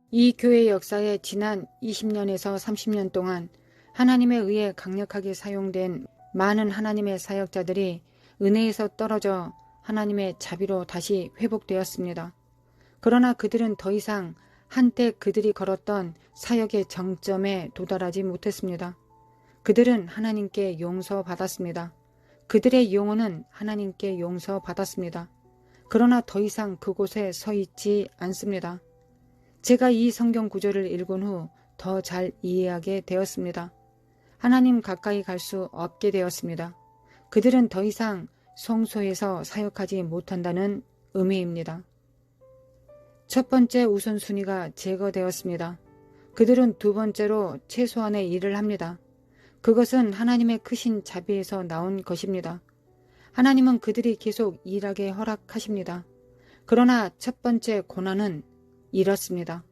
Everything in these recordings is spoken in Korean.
이 교회 역사에 지난 20년에서 30년 동안 하나님에 의해 강력하게 사용된 많은 하나님의 사역자들이 은혜에서 떨어져 하나님의 자비로 다시 회복되었습니다. 그러나 그들은 더 이상 한때 그들이 걸었던 사역의 정점에 도달하지 못했습니다. 그들은 하나님께 용서받았습니다. 그들의 영혼은 하나님께 용서받았습니다. 그러나 더 이상 그곳에 서 있지 않습니다. 제가 이 성경 구절을 읽은 후 더 잘 이해하게 되었습니다. 하나님 가까이 갈 수 없게 되었습니다. 그들은 더 이상 성소에서 사역하지 못한다는 의미입니다. 첫 번째 우선순위가 제거되었습니다. 그들은 두 번째로 최소한의 일을 합니다. 그것은 하나님의 크신 자비에서 나온 것입니다. 하나님은 그들이 계속 일하게 허락하십니다. 그러나 첫 번째 고난은 이렇습니다.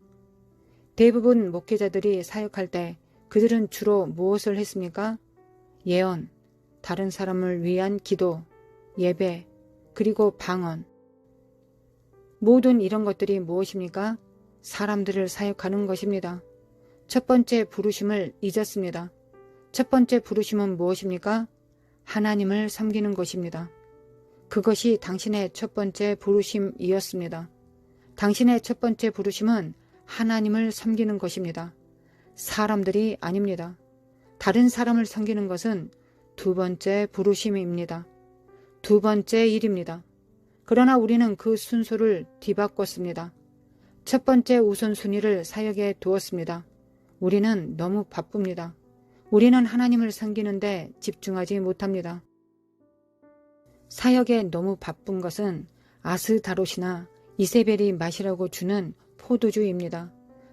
대부분 목회자들이 사역할 때 그들은 주로 무엇을 했습니까? 예언, 다른 사람을 위한 기도, 예배, 그리고 방언. 모든 이런 것들이 무엇입니까? 사람들을 사역하는 것입니다. 첫 번째 부르심을 잊었습니다. 첫 번째 부르심은 무엇입니까? 하나님을 섬기는 것입니다. 그것이 당신의 첫 번째 부르심이었습니다. 당신의 첫 번째 부르심은 하나님을 섬기는 것입니다. 사람들이 아닙니다. 다른 사람을 섬기는 것은 두 번째 부르심입니다. 두 번째 일입니다. 그러나 우리는 그 순서를 뒤바꿨습니다. 첫 번째 우선순위를 사역에 두었습니다. 우리는 너무 바쁩니다. 우리는 하나님을 섬기는데 집중하지 못합니다. 사역에 너무 바쁜 것은 아스다롯이나 이세벨이 마시라고 주는 포도주입니다.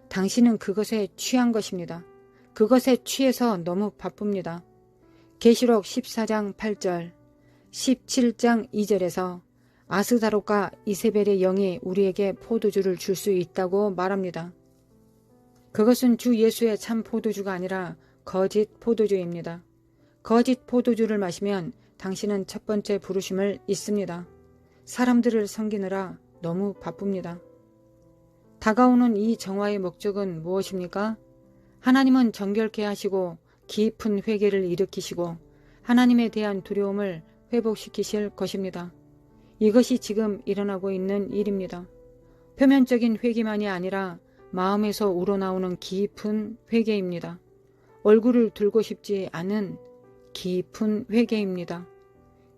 당신은 그것에 취한 것입니다. 그것에 취해서 너무 바쁩니다. 계시록 14장 8절, 17장 2절에서 아스다롯과 이세벨의 영이 우리에게 포도주를 줄 수 있다고 말합니다. 그것은 주 예수의 참 포도주가 아니라 거짓 포도주입니다. 거짓 포도주를 마시면 당신은 첫 번째 부르심을 잊습니다. 사람들을 섬기느라 너무 바쁩니다. 다가오는 이 정화의 목적은 무엇입니까? 하나님은 정결케 하시고 깊은 회개를 일으키시고 하나님에 대한 두려움을 회복시키실 것입니다. 이것이 지금 일어나고 있는 일입니다. 표면적인 회개만이 아니라 마음에서 우러나오는 깊은 회개입니다. 얼굴을 들고 싶지 않은 깊은 회개입니다.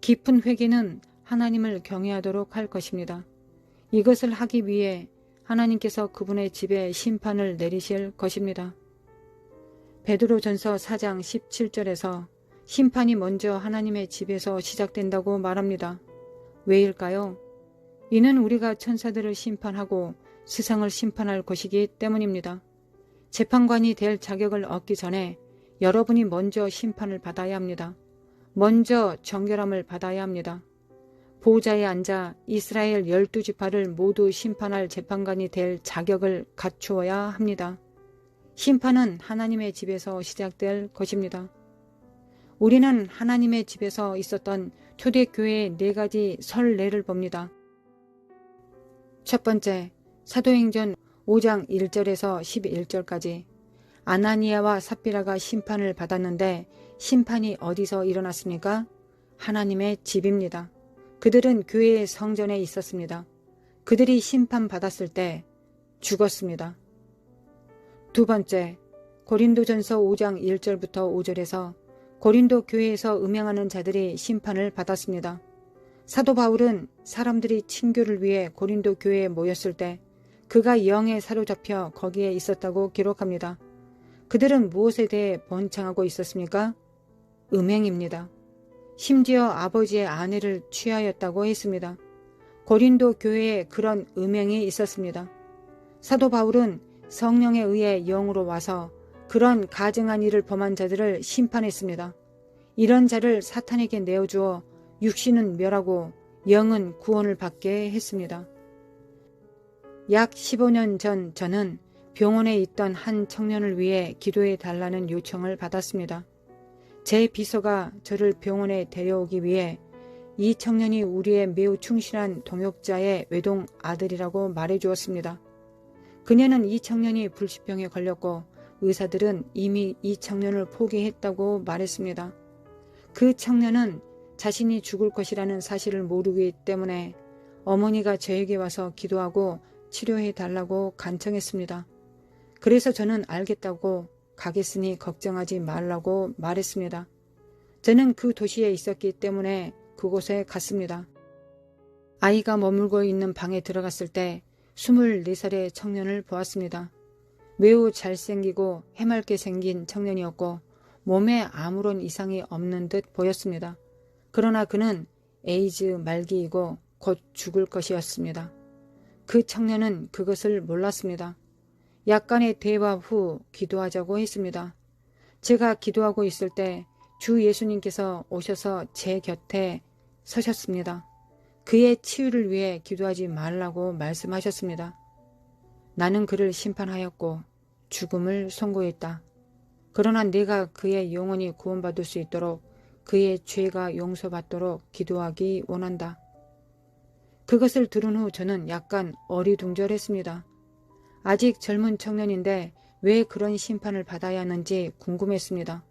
깊은 회개는 하나님을 경외하도록 할 것입니다. 이것을 하기 위해 하나님께서 그분의 집에 심판을 내리실 것입니다. 베드로전서 4장 17절에서 심판이 먼저 하나님의 집에서 시작된다고 말합니다. 왜일까요? 이는 우리가 천사들을 심판하고 세상을 심판할 것이기 때문입니다. 재판관이 될 자격을 얻기 전에 여러분이 먼저 심판을 받아야 합니다. 먼저 정결함을 받아야 합니다. 보좌에 앉아 이스라엘 12지파를 모두 심판할 재판관이 될 자격을 갖추어야 합니다. 심판은 하나님의 집에서 시작될 것입니다. 우리는 하나님의 집에서 있었던 초대교회의 4가지 설례를 봅니다. 첫 번째, 사도행전 5장 1절에서 11절까지 아나니아와 삽비라가 심판을 받았는데 심판이 어디서 일어났습니까? 하나님의 집입니다. 그들은 교회의 성전에 있었습니다. 그들이 심판받았을 때 죽었습니다. 두 번째, 고린도전서 5장 1절부터 5절에서 고린도 교회에서 음행하는 자들이 심판을 받았습니다. 사도 바울은 사람들이 친교를 위해 고린도 교회에 모였을 때 그가 영에 사로잡혀 거기에 있었다고 기록합니다. 그들은 무엇에 대해 번창하고 있었습니까? 음행입니다. 심지어 아버지의 아내를 취하였다고 했습니다. 고린도 교회에 그런 음행이 있었습니다. 사도 바울은 성령에 의해 영으로 와서 그런 가증한 일을 범한 자들을 심판했습니다. 이런 자를 사탄에게 내어주어 육신은 멸하고 영은 구원을 받게 했습니다. 약 15년 전 저는 병원에 있던 한 청년을 위해 기도해 달라는 요청을 받았습니다. 제 비서가 저를 병원에 데려오기 위해 이 청년이 우리의 매우 충실한 동역자의 외동 아들이라고 말해 주었습니다. 그녀는 이 청년이 불치병에 걸렸고 의사들은 이미 이 청년을 포기했다고 말했습니다. 그 청년은 자신이 죽을 것이라는 사실을 모르기 때문에 어머니가 저에게 와서 기도하고 치료해 달라고 간청했습니다. 그래서 저는 알겠다고 가겠으니 걱정하지 말라고 말했습니다. 저는 그 도시에 있었기 때문에 그곳에 갔습니다. 아이가 머물고 있는 방에 들어갔을 때 24살의 청년을 보았습니다. 매우 잘생기고 해맑게 생긴 청년이었고 몸에 아무런 이상이 없는 듯 보였습니다. 그러나 그는 에이즈 말기이고 곧 죽을 것이었습니다. 그 청년은 그것을 몰랐습니다. 약간의 대화 후 기도하자고 했습니다. 제가 기도하고 있을 때 주 예수님께서 오셔서 제 곁에 서셨습니다. 그의 치유를 위해 기도하지 말라고 말씀하셨습니다. 나는 그를 심판하였고 죽음을 선고했다. 그러나 내가 그의 영혼이 구원받을 수 있도록 그의 죄가 용서받도록 기도하기 원한다. 그것을 들은 후 저는 약간 어리둥절했습니다. 아직 젊은 청년인데 왜 그런 심판을 받아야 하는지 궁금했습니다.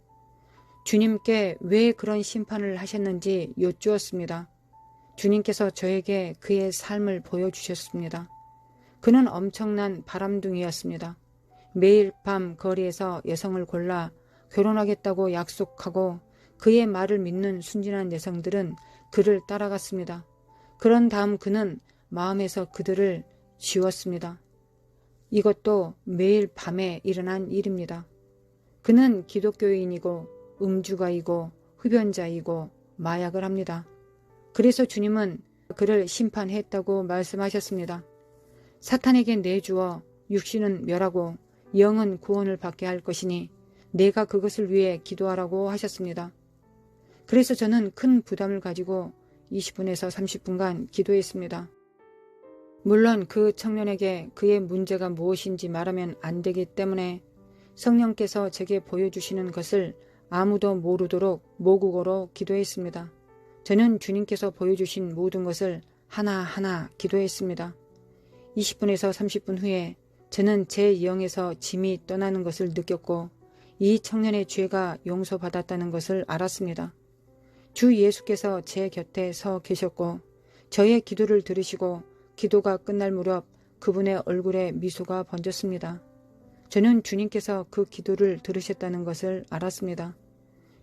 주님께 왜 그런 심판을 하셨는지 여쭈었습니다. 주님께서 저에게 그의 삶을 보여주셨습니다. 그는 엄청난 바람둥이였습니다. 매일 밤 거리에서 여성을 골라 결혼하겠다고 약속하고 그의 말을 믿는 순진한 여성들은 그를 따라갔습니다. 그런 다음 그는 마음에서 그들을 지웠습니다. 이것도 매일 밤에 일어난 일입니다. 그는 기독교인이고 음주가이고 흡연자이고 마약을 합니다. 그래서 주님은 그를 심판했다고 말씀하셨습니다. 사탄에게 내주어 육신은 멸하고 영은 구원을 받게 할 것이니 내가 그것을 위해 기도하라고 하셨습니다. 그래서 저는 큰 부담을 가지고 20분에서 30분간 기도했습니다. 물론 그 청년에게 그의 문제가 무엇인지 말하면 안 되기 때문에 성령께서 제게 보여주시는 것을 아무도 모르도록 모국어로 기도했습니다. 저는 주님께서 보여주신 모든 것을 하나하나 기도했습니다. 20분에서 30분 후에 저는 제 영에서 짐이 떠나는 것을 느꼈고 이 청년의 죄가 용서받았다는 것을 알았습니다. 주 예수께서 제 곁에 서 계셨고 저의 기도를 들으시고 기도가 끝날 무렵 그분의 얼굴에 미소가 번졌습니다. 저는 주님께서 그 기도를 들으셨다는 것을 알았습니다.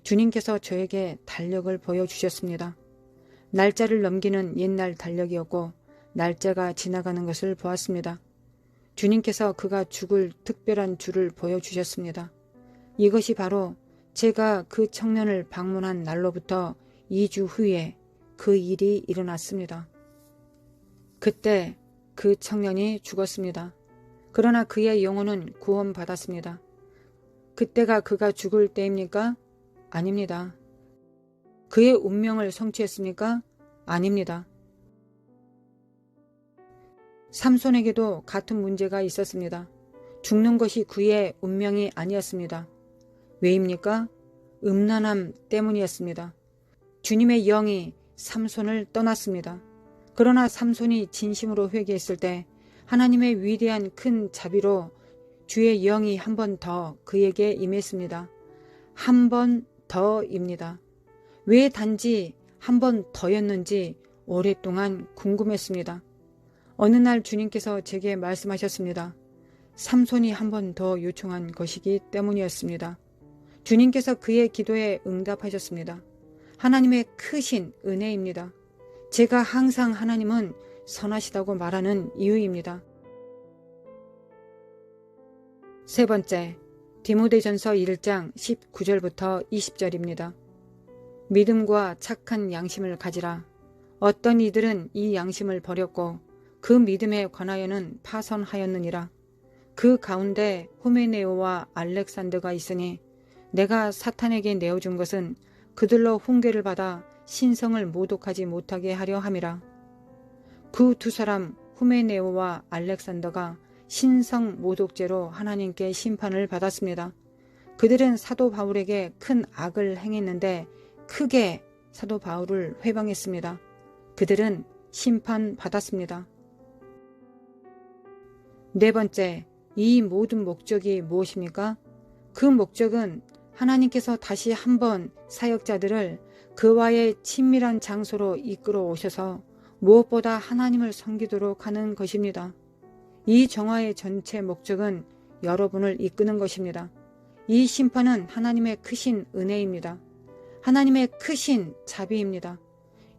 주님께서 저에게 달력을 보여주셨습니다. 날짜를 넘기는 옛날 달력이었고 날짜가 지나가는 것을 보았습니다. 주님께서 그가 죽을 특별한 주를 보여주셨습니다. 이것이 바로 제가 그 청년을 방문한 날로부터 2주 후에 그 일이 일어났습니다. 그때 그 청년이 죽었습니다. 그러나 그의 영혼은 구원받았습니다. 그때가 그가 죽을 때입니까? 아닙니다. 그의 운명을 성취했습니까? 아닙니다. 삼손에게도 같은 문제가 있었습니다. 죽는 것이 그의 운명이 아니었습니다. 왜입니까? 음란함 때문이었습니다. 주님의 영이 삼손을 떠났습니다. 그러나 삼손이 진심으로 회개했을 때 하나님의 위대한 큰 자비로 주의 영이 한 번 더 그에게 임했습니다. 한 번 더입니다. 왜 단지 한 번 더였는지 오랫동안 궁금했습니다. 어느 날 주님께서 제게 말씀하셨습니다. 삼손이 한 번 더 요청한 것이기 때문이었습니다. 주님께서 그의 기도에 응답하셨습니다. 하나님의 크신 은혜입니다. 제가 항상 하나님은 선하시다고 말하는 이유입니다. 세 번째, 디모데전서 1장 19절부터 20절입니다. 믿음과 착한 양심을 가지라. 어떤 이들은 이 양심을 버렸고 그 믿음에 관하여는 파선하였느니라. 그 가운데 후메네오와 알렉산더가 있으니 내가 사탄에게 내어준 것은 그들로 훈계를 받아 신성을 모독하지 못하게 하려 함이라. 그 두 사람 후메네오와 알렉산더가 신성 모독죄로 하나님께 심판을 받았습니다. 그들은 사도 바울에게 큰 악을 행했는데 크게 사도 바울을 회방했습니다. 그들은 심판받았습니다. 네 번째, 이 모든 목적이 무엇입니까? 그 목적은 하나님께서 다시 한번 사역자들을 그와의 친밀한 장소로 이끌어 오셔서 무엇보다 하나님을 섬기도록 하는 것입니다. 이 정화의 전체 목적은 여러분을 이끄는 것입니다. 이 심판은 하나님의 크신 은혜입니다. 하나님의 크신 자비입니다.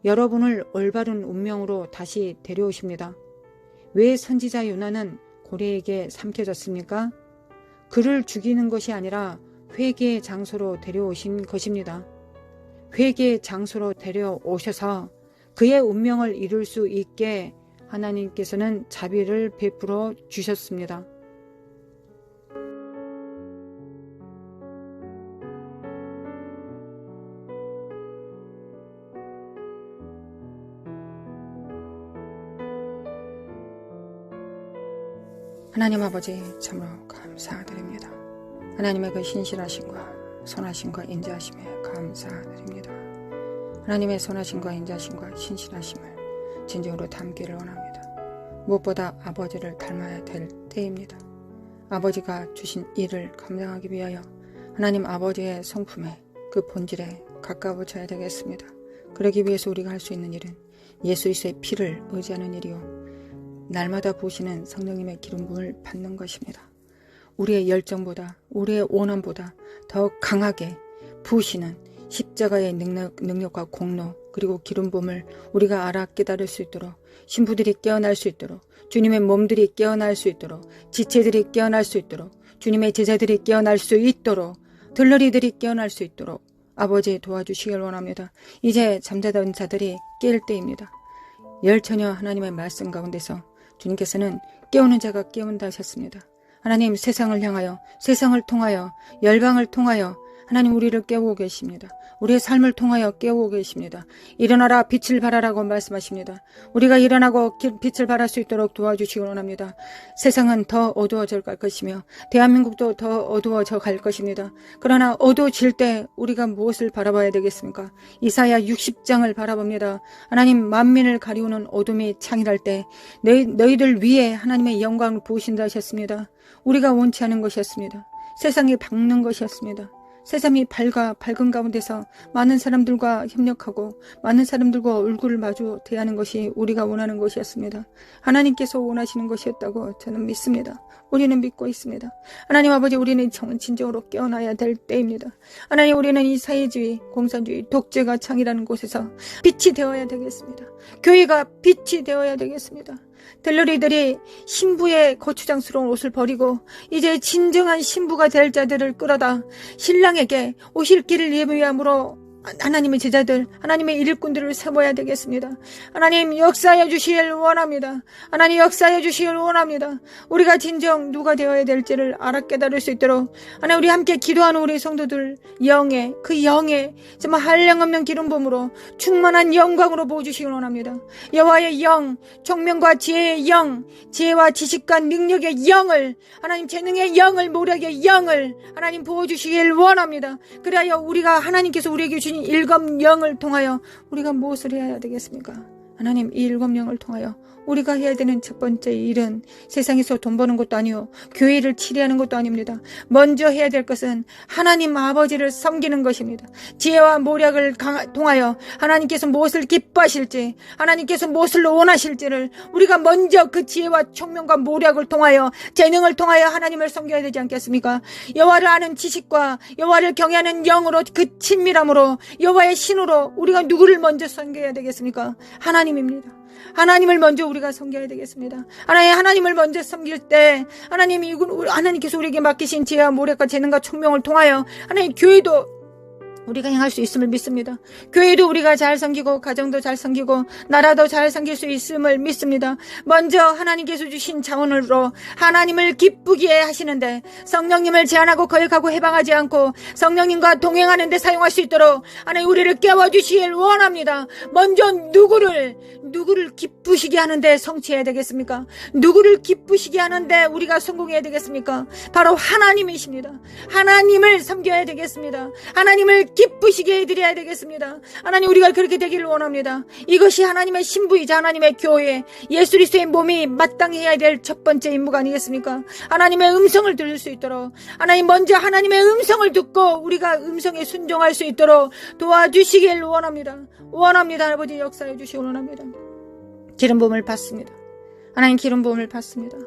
여러분을 올바른 운명으로 다시 데려오십니다. 왜 선지자 요나는 고래에게 삼켜졌습니까? 그를 죽이는 것이 아니라 회개의 장소로 데려오신 것입니다. 회개의 장소로 데려오셔서 그의 운명을 이룰 수 있게 하나님께서는 자비를 베풀어 주셨습니다. 하나님 아버지 참으로 감사드립니다. 하나님의 그 신실하심과 선하심과 인자하심에 감사드립니다. 하나님의 선하심과 인자하심과 신실하심을 진정으로 담기를 원합니다. 무엇보다 아버지를 닮아야 될 때입니다. 아버지가 주신 일을 감당하기 위하여 하나님 아버지의 성품에 그 본질에 가까워져야 되겠습니다. 그러기 위해서 우리가 할 수 있는 일은 예수 그리스도의 피를 의지하는 일이요 날마다 부으시는 성령님의 기름 부음을 받는 것입니다. 우리의 열정보다 우리의 원함보다 더 강하게 부으시는 십자가의 능력과 공로 그리고 기름 부음을 우리가 알아 깨달을 수 있도록 신부들이 깨어날 수 있도록 주님의 몸들이 깨어날 수 있도록 지체들이 깨어날 수 있도록 주님의 제자들이 깨어날 수 있도록 들러리들이 깨어날 수 있도록 아버지 도와주시길 원합니다. 이제 잠자던 자들이 깰 때입니다. 열처녀 하나님의 말씀 가운데서 주님께서는 깨우는 자가 깨운다 하셨습니다. 하나님 세상을 향하여 세상을 통하여 열방을 통하여 하나님 우리를 깨우고 계십니다. 우리의 삶을 통하여 깨우고 계십니다. 일어나라 빛을 발하라고 말씀하십니다. 우리가 일어나고 빛을 발할 수 있도록 도와주시기 원합니다. 세상은 더 어두워져 갈 것이며 대한민국도 더 어두워져 갈 것입니다. 그러나 어두워질 때 우리가 무엇을 바라봐야 되겠습니까? 이사야 60장을 바라봅니다. 하나님 만민을 가리우는 어둠이 창일할 때 너희들 위에 하나님의 영광을 부으신다 하셨습니다. 우리가 원치 않은 것이었습니다. 세상이 밝는 것이었습니다. 세상이 밝은 가운데서 많은 사람들과 협력하고 많은 사람들과 얼굴을 마주 대하는 것이 우리가 원하는 것이었습니다. 하나님께서 원하시는 것이었다고 저는 믿습니다. 우리는 믿고 있습니다. 하나님 아버지 우리는 진정으로 깨어나야 될 때입니다. 하나님 우리는 이 사회주의, 공산주의, 독재가 창이라는 곳에서 빛이 되어야 되겠습니다. 교회가 빛이 되어야 되겠습니다. 들러리들이 신부의 거추장스러운 옷을 버리고 이제 진정한 신부가 될 자들을 끌어다 신랑에게 오실 길을 예비함으로 하나님의 제자들, 하나님의 일꾼들을 세워야 되겠습니다. 하나님 역사해 주시길 원합니다. 하나님 역사해 주시길 원합니다. 우리가 진정 누가 되어야 될지를 알아 깨달을 수 있도록 하나님 우리 함께 기도하는 우리 성도들 영의 정말 한량없는 기름 부음으로 충만한 영광으로 부어주시길 원합니다. 여호와의 영, 총명과 지혜의 영, 지혜와 지식과 능력의 영을 하나님 재능의 영을 모략의 영을 하나님 부어주시길 원합니다. 그래야 우리가 하나님께서 우리에게 주신 일곱 영을 통하여 우리가 무엇을 해야 되겠습니까? 하나님 이 일곱 영을 통하여 우리가 해야 되는 첫 번째 일은 세상에서 돈 버는 것도 아니요 교회를 치리하는 것도 아닙니다. 먼저 해야 될 것은 하나님 아버지를 섬기는 것입니다. 지혜와 모략을 통하여 하나님께서 무엇을 기뻐하실지 하나님께서 무엇을 원하실지를 우리가 먼저 그 지혜와 총명과 모략을 통하여 재능을 통하여 하나님을 섬겨야 되지 않겠습니까? 여호와를 아는 지식과 여호와를 경외하는 영으로 그 친밀함으로 여호와의 신으로 우리가 누구를 먼저 섬겨야 되겠습니까? 하나님입니다. 하나님을 먼저 우리가 섬겨야 되겠습니다. 하나님을 먼저 섬길 때 하나님께서 우리에게 맡기신 지혜와 모략과 재능과 총명을 통하여 하나님 교회도 우리가 행할 수 있음을 믿습니다. 교회도 우리가 잘 섬기고 가정도 잘 섬기고 나라도 잘 섬길 수 있음을 믿습니다. 먼저 하나님께서 주신 자원으로 하나님을 기쁘게 하시는데 성령님을 제한하고 거역하고 해방하지 않고 성령님과 동행하는 데 사용할 수 있도록 하나님 우리를 깨워주시길 원합니다. 먼저 누구를 기쁘시게 하는데 성취해야 되겠습니까? 누구를 기쁘시게 하는데 우리가 성공해야 되겠습니까? 바로 하나님이십니다. 하나님을 섬겨야 되겠습니다. 하나님을 기쁘시게 해드려야 되겠습니다. 하나님, 우리가 그렇게 되기를 원합니다. 이것이 하나님의 신부이자 하나님의 교회, 예수 그리스도의 몸이 마땅히 해야 될 첫 번째 임무가 아니겠습니까? 하나님의 음성을 들을 수 있도록, 하나님 먼저 하나님의 음성을 듣고 우리가 음성에 순종할 수 있도록 도와주시길 원합니다. 아버지, 역사해 주시기 원합니다. 기름 부음을 받습니다. 하나님, 기름 부음을 받습니다.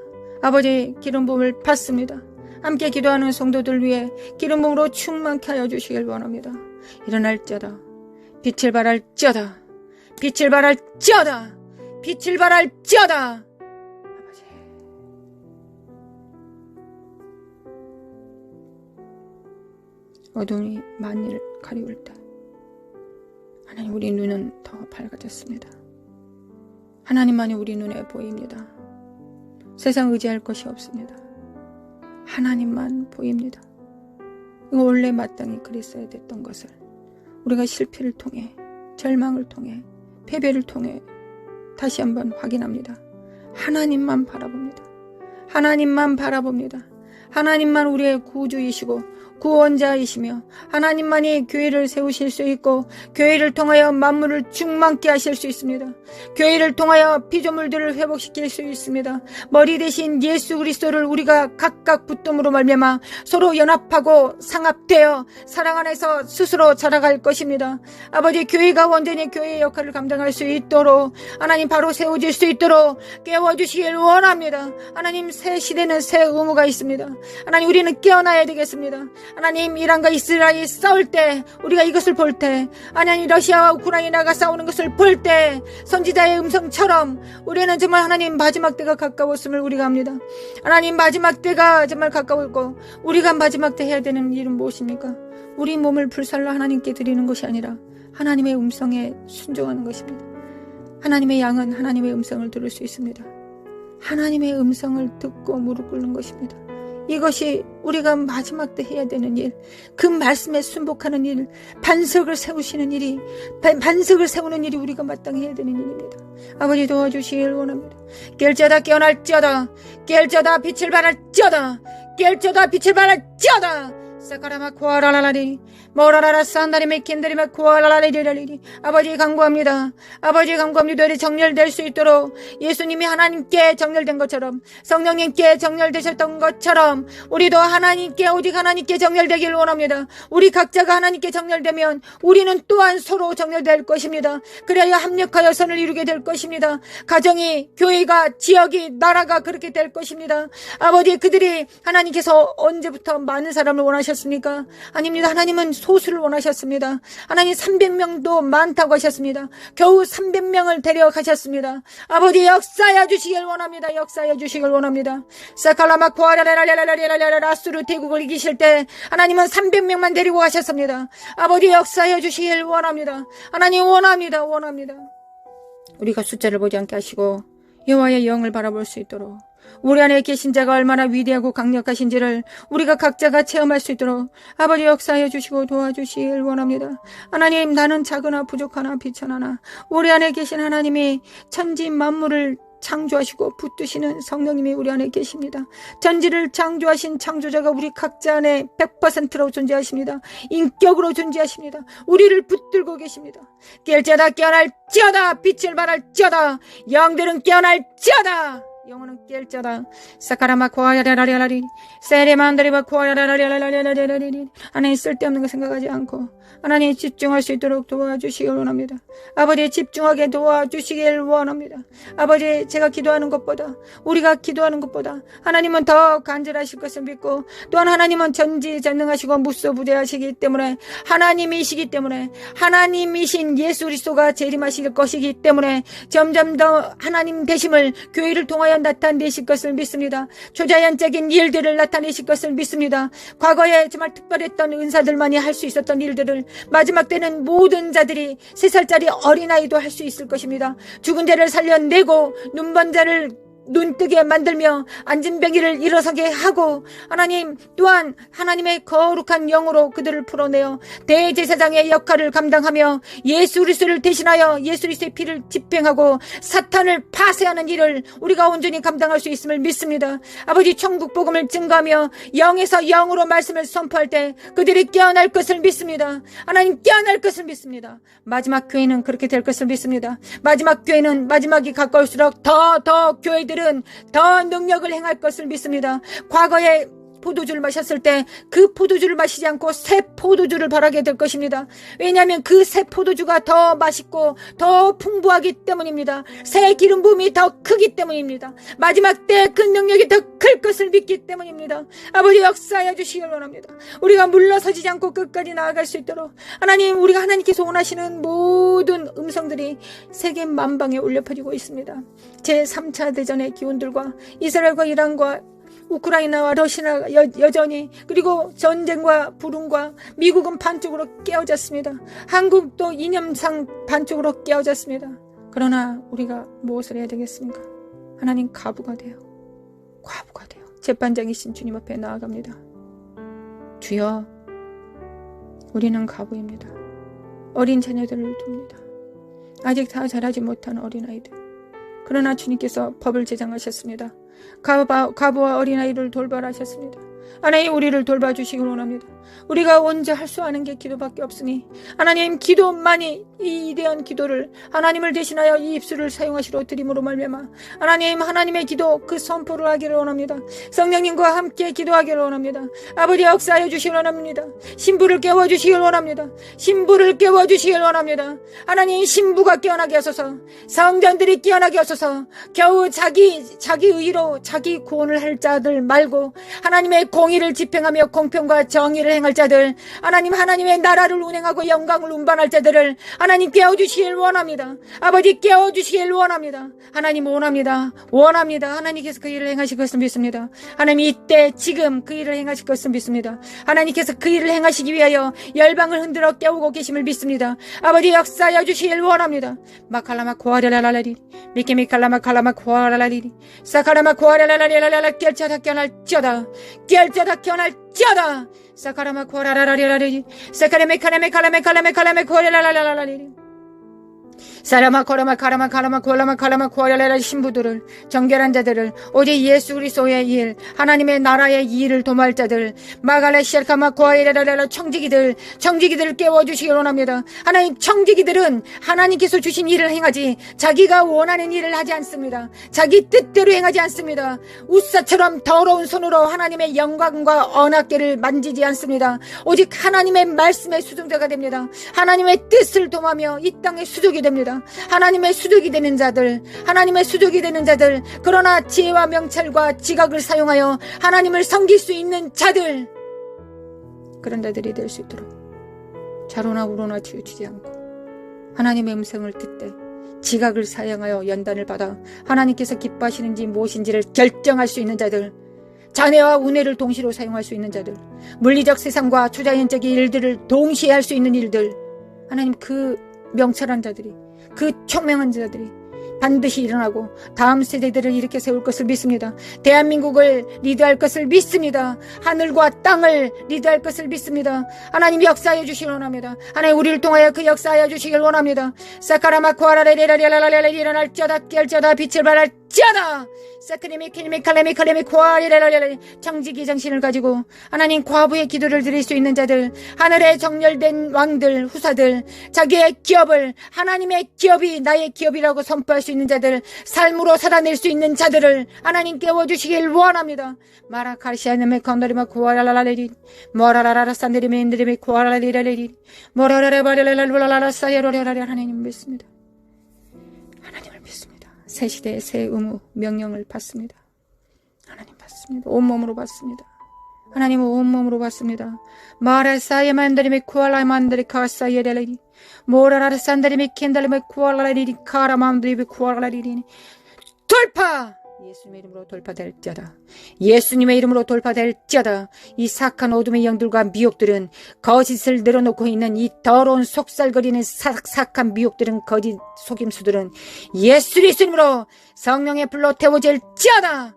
아버지, 기름 부음을 받습니다. 함께 기도하는 성도들 위해 기름 부음으로 충만케 하여 주시길 원합니다. 일어날지어다, 빛을 발할지어다, 빛을 발할지어다, 빛을 발할지어다. 아버지, 어둠이 만일 가리울 때 하나님, 우리 눈은 더 밝아졌습니다. 하나님만이 우리 눈에 보입니다. 세상 의지할 것이 없습니다. 하나님만 보입니다. 원래 마땅히 그랬어야 됐던 것을 우리가 실패를 통해, 절망을 통해, 패배를 통해 다시 한번 확인합니다. 하나님만 바라봅니다. 하나님만 바라봅니다. 하나님만 우리의 구주이시고 구원자이시며 하나님만이 교회를 세우실 수 있고 교회를 통하여 만물을 충만케 하실 수 있습니다. 교회를 통하여 피조물들을 회복시킬 수 있습니다. 머리 대신 예수 그리스도를 우리가 각각 붙듦으로 말미암아 서로 연합하고 상합되어 사랑 안에서 스스로 자라갈 것입니다. 아버지, 교회가 온전히 교회의 역할을 감당할 수 있도록 하나님 바로 세워질 수 있도록 깨워주시길 원합니다. 하나님, 새 시대는 새 의무가 있습니다. 하나님, 우리는 깨어나야 되겠습니다. 하나님, 이란과 이스라엘이 싸울 때, 우리가 이것을 볼 때, 하나님, 러시아와 우크라이나가 싸우는 것을 볼 때 선지자의 음성처럼 우리는 정말 하나님 마지막 때가 가까웠음을 우리가 압니다. 하나님, 마지막 때가 정말 가까웠고 우리가 마지막 때 해야 되는 일은 무엇입니까? 우리 몸을 불살라 하나님께 드리는 것이 아니라 하나님의 음성에 순종하는 것입니다. 하나님의 양은 하나님의 음성을 들을 수 있습니다. 하나님의 음성을 듣고 무릎 꿇는 것입니다. 이것이 우리가 마지막 때 해야 되는 일, 그 말씀에 순복하는 일, 반석을 세우시는 일이, 반석을 세우는 일이 우리가 마땅히 해야 되는 일입니다. 아버지, 도와주시길 원합니다. 깰지어다, 깨어날지어다, 깰지어다, 빛을 발할지어다, 깰지어다, 빛을 발할지어다. 사카라마 코아라라라리 모라라라 산다리 메킨다리마 코아라라리리라리리. 아버지, 간구합니다. 아버지, 간구합니다. 우리 정렬될 수 있도록 예수님이 하나님께 정렬된 것처럼, 성령님께 정렬되셨던 것처럼 우리도 하나님께, 오직 하나님께 정렬되길 원합니다. 우리 각자가 하나님께 정렬되면 우리는 또한 서로 정렬될 것입니다. 그래야 합력하여 선을 이루게 될 것입니다. 가정이, 교회가, 지역이, 나라가 그렇게 될 것입니다. 아버지, 그들이 하나님께서 언제부터 많은 사람을 원하셨습니까? 아닙니다. 하나님은 소수를 원하셨습니다. 하나님, 300명도 많다고 하셨습니다. 겨우 300명을 데려가셨습니다. 아버지, 역사해 주시길 원합니다. 역사해 주시길 원합니다. 사칼라마 코아라라라라라라라라라스루 대국을 이기실 때 하나님은 300명만 데리고 가셨습니다. 아버지, 역사해 주시길 원합니다. 하나님, 원합니다. 우리가 숫자를 보지 않게 하시고 여호와의 영을 바라볼 수 있도록, 우리 안에 계신 자가 얼마나 위대하고 강력하신지를 우리가 각자가 체험할 수 있도록 아버지, 역사해 주시고 도와주시길 원합니다. 하나님, 나는 작으나 부족하나 비천하나 우리 안에 계신 하나님이 천지 만물을 창조하시고 붙드시는 성령님이 우리 안에 계십니다. 전지를 창조하신 창조자가 우리 각자 안에 100%로 존재하십니다. 인격으로 존재하십니다. 우리를 붙들고 계십니다. 깰지어다, 깨어날지어다, 빛을 발할지어다, 영들은 깨어날지어다, 영혼은 깰지어다. 사카라마 코아야라라라라리 세레만다리바 코아야라라라라라라라리. 하나님, 쓸데없는 거 생각하지 않고 하나님 집중할 수 있도록 도와주시길 원합니다. 아버지, 집중하게 도와주시길 원합니다. 아버지, 제가 기도하는 것보다, 우리가 기도하는 것보다 하나님은 더 간절하실 것을 믿고, 또한 하나님은 전지전능하시고 무소부재하시기 때문에, 하나님이시기 때문에, 하나님이신 예수 그리스도가 재림하실 것이기 때문에 점점 더 하나님 되심을 교회를 통하여 나타내실 것을 믿습니다. 초자연적인 일들을 나타내실 것을 믿습니다. 과거에 정말 특별했던 은사들만이 할 수 있었던 일들을 마지막 때는 모든 자들이, 3살짜리 어린아이도 할 수 있을 것입니다. 죽은 자를 살려내고 눈먼 자를 눈뜨게 만들며 앉은 병이를 일어서게 하고 하나님 또한 하나님의 거룩한 영으로 그들을 풀어내어 대제사장의 역할을 감당하며 예수 그리스도를 대신하여 예수 그리스도의 피를 집행하고 사탄을 파쇄하는 일을 우리가 온전히 감당할 수 있음을 믿습니다. 아버지 천국 복음을 증거하며 영에서 영으로 말씀을 선포할 때 그들이 깨어날 것을 믿습니다. 하나님 깨어날 것을 믿습니다. 마지막 교회는 그렇게 될 것을 믿습니다. 마지막 교회는 마지막이 가까울수록 더 교회들은 더 능력을 행할 것을 믿습니다. 과거에 포도주를 마셨을 때 그 포도주를 마시지 않고 새 포도주를 바라게 될 것입니다. 왜냐하면 그 새 포도주가 더 맛있고 더 풍부하기 때문입니다. 새 기름 부음이 더 크기 때문입니다. 마지막 때 그 능력이 더 클 것을 믿기 때문입니다. 아버지 역사하여 주시길 원합니다. 우리가 물러서지 않고 끝까지 나아갈 수 있도록 하나님, 우리가 하나님께서 원하시는 모든 음성들이 세계 만방에 울려 퍼지고 있습니다. 제3차 대전의 기운들과 이스라엘과 이란과 우크라이나와 러시아가 여전히, 그리고 전쟁과 불운과 미국은 반쪽으로 깨어졌습니다. 한국도 이념상 반쪽으로 깨어졌습니다. 그러나 우리가 무엇을 해야 되겠습니까? 하나님, 과부가 돼요. 재판장이신 주님 앞에 나아갑니다. 주여, 우리는 과부입니다. 어린 자녀들을 둡니다. 아직 다 자라지 못한 어린아이들. 그러나 주님께서 법을 제정하셨습니다. 과부와 어린아이를 돌봐하셨습니다. 하나님, 우리를 돌봐주시길 원합니다. 우리가 언제 할 수 아는 게 기도밖에 없으니 하나님, 기도만이, 이 위대한 기도를 하나님을 대신하여 이 입술을 사용하시러 드림으로 말미암아 하나님, 하나님의 기도 그 선포를 하기를 원합니다. 성령님과 함께 기도하기를 원합니다. 아버지 역사하여 주시길 원합니다. 신부를 깨워주시길 원합니다. 하나님, 신부가 깨어나게 하소서. 성전들이 깨어나게 하소서. 겨우 자기 의로 자기 구원을 할 자들 말고 하나님의 공의를 집행하며 공평과 정의를 행할 자들, 하나님의 나라를 운행하고 영광을 운반할 자들을 하나님 깨워주시길 원합니다. 아버지 깨워주시길 원합니다. 하나님 원합니다. 하나님께서 그 일을 행하실 것을 믿습니다. 하나님, 이때 지금 그 일을 행하실 것을 믿습니다. 하나님께서 그 일을 행하시기 위하여 열방을 흔들어 깨우고 계심을 믿습니다. 아버지 역사하여 주시길 원합니다. 마칼라마 고아라라라리 미케미칼라마 칼라마 고아라라리 사카라마 고아라라라라라 결자다 깨어날지어다 사카라마 고아라라라라리 사카라메칼라메칼라메칼라메칼라메 고아라라라라리 사라마 코라마 카라마 고라마 고아라라라 신부들을, 정결한 자들을, 오직 예수 그리스도의 일, 하나님의 나라의 일을 도모할 자들, 마갈레 시알카마 고아라라라 청지기들을 깨워주시기 원합니다. 하나님, 청지기들은 하나님께서 주신 일을 행하지 자기가 원하는 일을 하지 않습니다. 자기 뜻대로 행하지 않습니다. 우사처럼 더러운 손으로 하나님의 영광과 언약궤를 만지지 않습니다. 오직 하나님의 말씀의 수종자가 됩니다. 하나님의 뜻을 도모하며 이 땅의 수족이 됩니다. 하나님의 수족이 되는 자들, 그러나 지혜와 명찰과 지각을 사용하여 하나님을 섬길 수 있는 자들, 그런 자들이 될 수 있도록 좌로나 우로나 치우치지 않고 하나님의 음성을 듣되 지각을 사용하여 연단을 받아 하나님께서 기뻐하시는지 무엇인지를 결정할 수 있는 자들, 자네와 우뇌를 동시로 사용할 수 있는 자들, 물리적 세상과 초자연적인 일들을 동시에 할 수 있는 일들, 하나님, 그 명철한 자들이, 그 총명한 자들이 반드시 일어나고 다음 세대들을 일으켜 세울 것을 믿습니다. 대한민국을 리드할 것을 믿습니다. 하늘과 땅을 리드할 것을 믿습니다. 하나님, 역사하여 주시길 원합니다. 하나님, 우리를 통하여 그 역사하여 주시길 원합니다. 사카라마 코아라레레라레라레레 일어날지어다 깨알지어다 빛을 발할지어다 사크리미 키리미 칼레미 칼레미 코아리레라레레 청지기 정신을 가지고 하나님, 과부의 기도를 드릴 수 있는 자들, 하늘에 정렬된 왕들, 후사들, 자기의 기업을 하나님의 기업이 나의 기업이라고 선포할 수 있는 자들, 삶으로 살아낼 수 있는 자들을 하나님 깨워주시길 원합니다. 마라카시아네메 컨더리마 코아라라레리 모라라라라 산데리메 인드리메 코아라리라레리 모라라라바레라라라라 사이로라라라 하나님 믿습니다. 하나님을 믿습니다. 새 시대의 새 의무 명령을 받습니다. 하나님 받습니다. 온몸으로 받습니다. 하나님 온몸으로 받습니다. 마라사이에 만드리메 코알라 만드리 카사이에레리 모라라라 산다리메 켄달리메 코알라리리 카라맘드리베 코알라리리 돌파! 예수님의 이름으로 돌파될지어다. 예수님의 이름으로 돌파될지어다. 이 사악한 어둠의 영들과 미혹들은, 거짓을 늘어놓고 있는 이 더러운 속살거리는 사악한 미혹들은, 거짓 속임수들은 예수 그리스도로 성령의 불로 태워질지어다.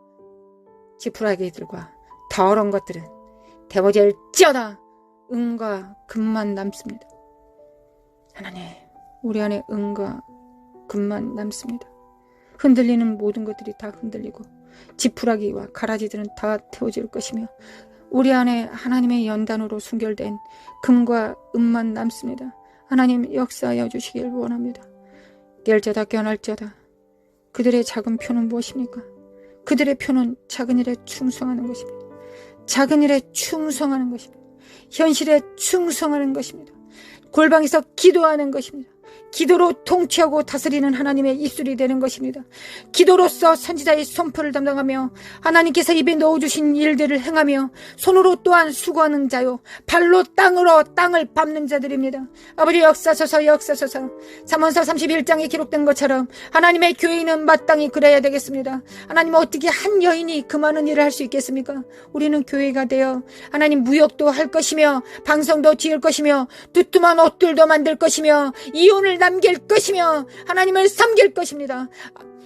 지푸라기들과 더러운 것들은 태워질지어다. 은과 금만 남습니다. 하나님, 우리 안에 은과 금만 남습니다. 흔들리는 모든 것들이 다 흔들리고 지푸라기와 가라지들은 다 태워질 것이며, 우리 안에 하나님의 연단으로 순결된 금과 은만 남습니다. 하나님, 역사하여 주시길 원합니다. 깰자다 깨어날자다. 그들의 작은 표는 무엇입니까? 그들의 표는 작은 일에 충성하는 것입니다. 작은 일에 충성하는 것입니다. 현실에 충성하는 것입니다. 골방에서 기도하는 것입니다. 기도로 통치하고 다스리는 하나님의 입술이 되는 것입니다. 기도로서 선지자의 선포를 담당하며 하나님께서 입에 넣어주신 일들을 행하며 손으로 또한 수고하는 자요, 발로 땅을 밟는 자들입니다. 아버지, 역사소서 역사소서. 잠언서 31장에 기록된 것처럼 하나님의 교회인은 마땅히 그래야 되겠습니다. 하나님, 어떻게 한 여인이 그 많은 일을 할 수 있겠습니까? 우리는 교회가 되어 하나님 무역도 할 것이며 방송도 지을 것이며 두툼한 옷들도 만들 것이며 이혼을 남길 것이며 하나님을 섬길 것입니다.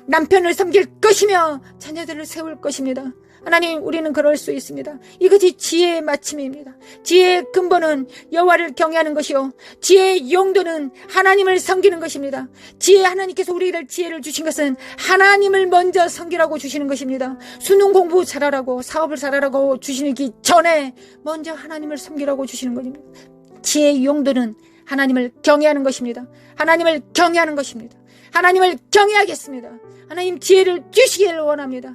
남편을 섬길 것이며 자녀들을 세울 것입니다. 하나님, 우리는 그럴 수 있습니다. 이것이 지혜의 마침입니다. 지혜의 근본은 여호와를 경외하는 것이요, 지혜의 용도는 하나님을 섬기는 것입니다. 하나님께서 우리를 지혜를 주신 것은 하나님을 먼저 섬기라고 주시는 것입니다. 수능 공부 잘하라고, 사업을 잘하라고 주시기 전에 먼저 하나님을 섬기라고 주시는 것입니다. 지혜의 용도는 하나님을 경외하는 것입니다. 하나님을 경외하는 것입니다. 하나님을 경외하겠습니다. 하나님, 지혜를 주시기를 원합니다.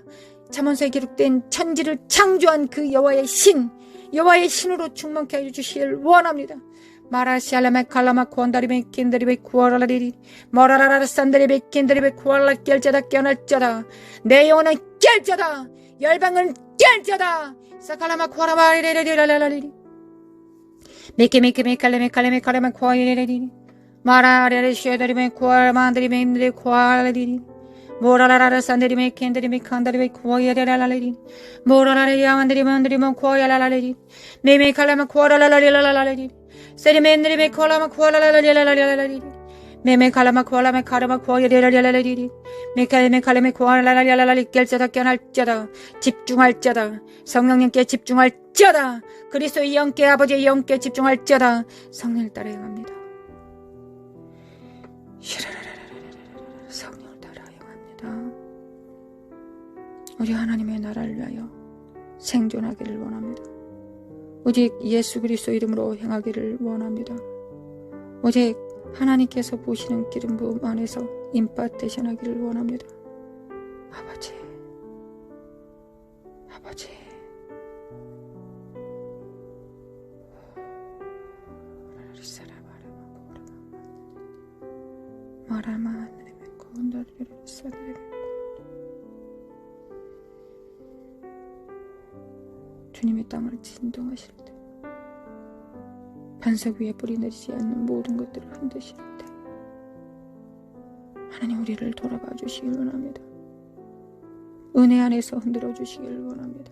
잠언서에 기록된 천지를 창조한 그 여호와의 신으로 충만케 해주시기를 원합니다. 마라시알라메 칼라마 쿠안다리베 킨다리베 쿠아라리리 머라라라 산다리베 킨다리베 쿠알라 깰자다 깨어날자다. 내 영혼은 깰자다. 열방은 깰자다. 사칼라마 쿠아라바리리리라라리리 메케메칼레메 쿠아이리리리 마라레레 쉐다리메 쿠아만다리메 임드리 쿠아라리리 모라라라 산다리메 켄다리메 칸다리베 쿠아이라라라리리 모라라라 야만다리만다리만 쿠아이라라리리 메메칼라마 쿠아라라라리라라리리 세리멘드리메 콜라마 쿠아라라라리라라리리 메메칼라마 쿠알라메 카라마 쿠아이라라리라리리 메칼메 쿠아라라리라라리 깰자다 깨어날자다. 집중할자다. 성령님께 집중할자다. 그리스도의 영께, 아버지의 영께 집중할자다. 성령을 따라 행합니다. 성령을 따라 행합니다. 우리 하나님의 나라를 위하여 생존하기를 원합니다. 오직 예수 그리스도 이름으로 행하기를 원합니다. 오직 하나님께서 보시는 기름 부음 안에서 임파테이션 하기를 원합니다. 아버지, 주님의 땅을 진동하실 때, 반석 위에 뿌리 내리지 않는 모든 것들을 흔드실 때, 하나님, 우리를 돌아봐 주시길 원합니다. 은혜 안에서 흔들어 주시길 원합니다.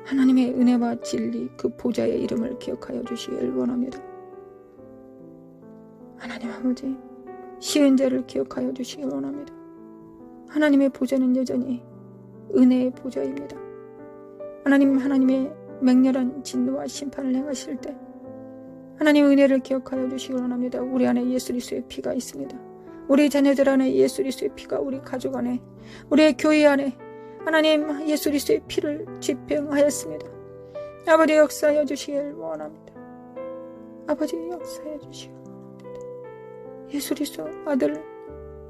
하나님의 은혜와 진리, 그 보좌의 이름을 기억하여 주시길 원합니다. 하나님 아버지, 쉬운 자를 기억하여 주시길 원합니다. 하나님의 보좌는 여전히 은혜의 보좌입니다. 하나님의 맹렬한 진노와 심판을 행하실 때 하나님 은혜를 기억하여 주시기 원합니다. 우리 안에 예수 그리스도의 피가 있습니다. 우리 자녀들 안에 예수 그리스도의 피가, 우리 가족 안에, 우리의 교회 안에 하나님 예수 그리스도의 피를 집행하였습니다. 아버지, 역사하여 주시길 원합니다. 아버지, 역사하여 주시길 원합니다. 예수 그리스도 아들,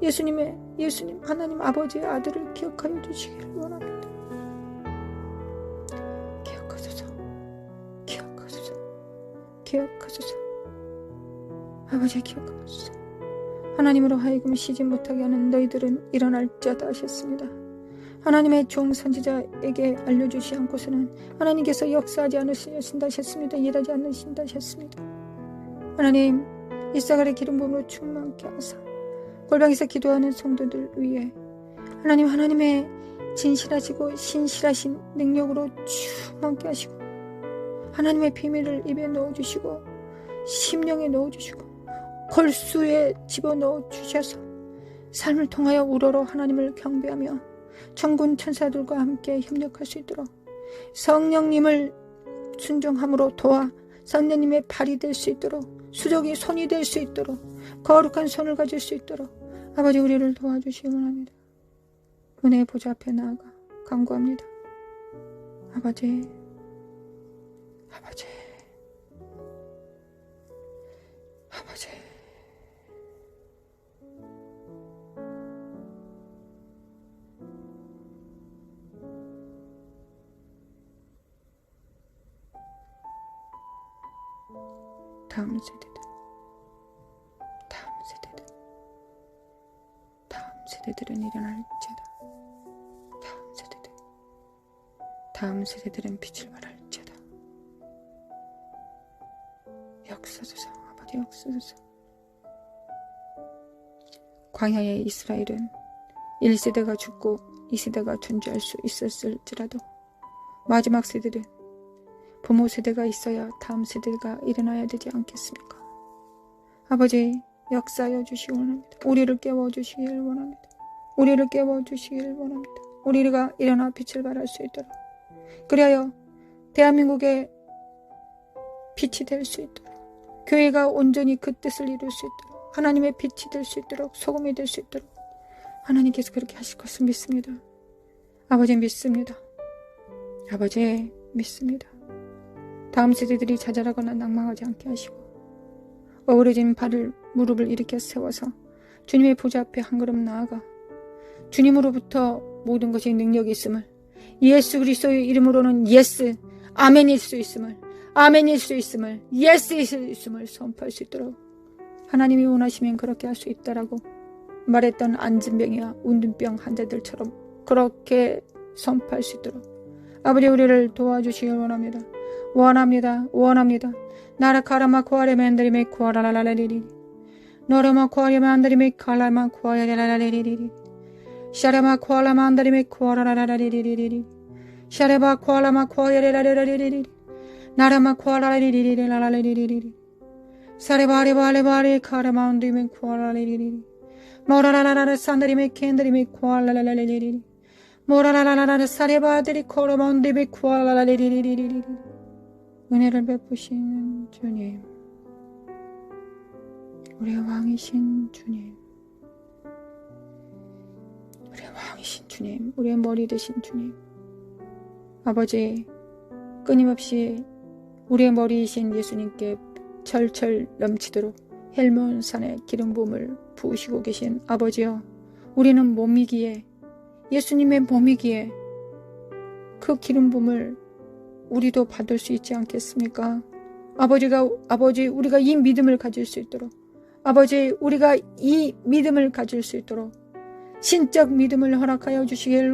예수님 하나님 아버지의 아들을 기억하여 주시길 원합니다. 기억하소서. 아버지, 기억하소서. 하나님으로 하여금 쉬지 못하게 하는 너희들은 일어날 자다 하셨습니다. 하나님의 종 선지자에게 알려주시 않고서는 하나님께서 역사하지 않으신다 하셨습니다. 일하지 않으신다 하셨습니다. 하나님, 이사갈의 기름 부음으로 충만케 하사 골방에서 기도하는 성도들 위해 하나님, 하나님의 진실하시고 신실하신 능력으로 충만케 하시고 하나님의 비밀을 입에 넣어주시고 심령에 넣어주시고 골수에 집어넣어 주셔서 삶을 통하여 우러러 하나님을 경배하며 천군 천사들과 함께 협력할 수 있도록 성령님을 순종함으로 도와 성령님의 발이 될 수 있도록 수족이 손이 될 수 있도록 거룩한 손을 가질 수 있도록 아버지 우리를 도와주시기 원합니다. 은혜의 보좌 앞에 나아가 간구합니다. 아버지, 아버지, 아버지. 다음 세대들은 일어날지어다. 다음 세대들은 빛을 발할지어다. 역사소서, 아버지 역사소서. 광야의 이스라엘은 1세대가 죽고 2세대가 존재할 수 있었을지라도 마지막 세대는 부모 세대가 있어야 다음 세대가 일어나야 되지 않겠습니까? 아버지 역사하여 주시기 원합니다. 우리를 깨워주시길 원합니다. 우리를 깨워주시길 원합니다. 우리가 일어나 빛을 발할 수 있도록 그리하여 대한민국의 빛이 될 수 있도록 교회가 온전히 그 뜻을 이룰 수 있도록 하나님의 빛이 될 수 있도록 소금이 될 수 있도록 하나님께서 그렇게 하실 것을 믿습니다. 아버지 믿습니다. 아버지 믿습니다. 다음 세대들이 자잘하거나 낭망하지 않게 하시고 어우러진 무릎을 일으켜 세워서 주님의 보좌 앞에 한 걸음 나아가 주님으로부터 모든 것이 능력이 있음을 예수 그리스도의 이름으로는 예스 아멘일 수 있음을 아멘일 수 있음을 예스일 수 있음을 선포할 수 있도록 하나님이 원하시면 그렇게 할 수 있다라고 말했던 안진병이야 운둔병 환자들처럼 그렇게 선포할 수 있도록 아버지 우리를 도와주시길 원합니다. 원합니다. 나라 카라마 코아레멘드리메 코아라라라리리 노라마 코아레멘드리메 칼라마 코아라라라리리 샤라마 코알라만다리메 코아라라라리리리 샤레바 코알라마 코아레라라리리리 나라마 코아라리리리라라리리리 사레바레바레바레 카라마운디메 코아라리리리 모라라라라 산다리메 켄다리메 코알라라라리리리 모라라라라 사레바들이 코라마운디메 코알라라리리리리 은혜를 베푸시는 주님, 우리의 왕이신 주님, 우리의 왕이신 주님, 우리의 머리 되신 주님, 아버지 끊임없이 우리의 머리이신 예수님께 철철 넘치도록 헬몬산의 기름 부음을 부으시고 계신 아버지여, 우리는 몸이기에 예수님의 몸이기에 그 기름 부음을 우리도 받을 수 있지 않겠습니까? 아버지 우리가 이 믿음을 가질 수 있도록 아버지 우리가 이 믿음을 가질 수 있도록 신적 믿음을 허락하여 주시길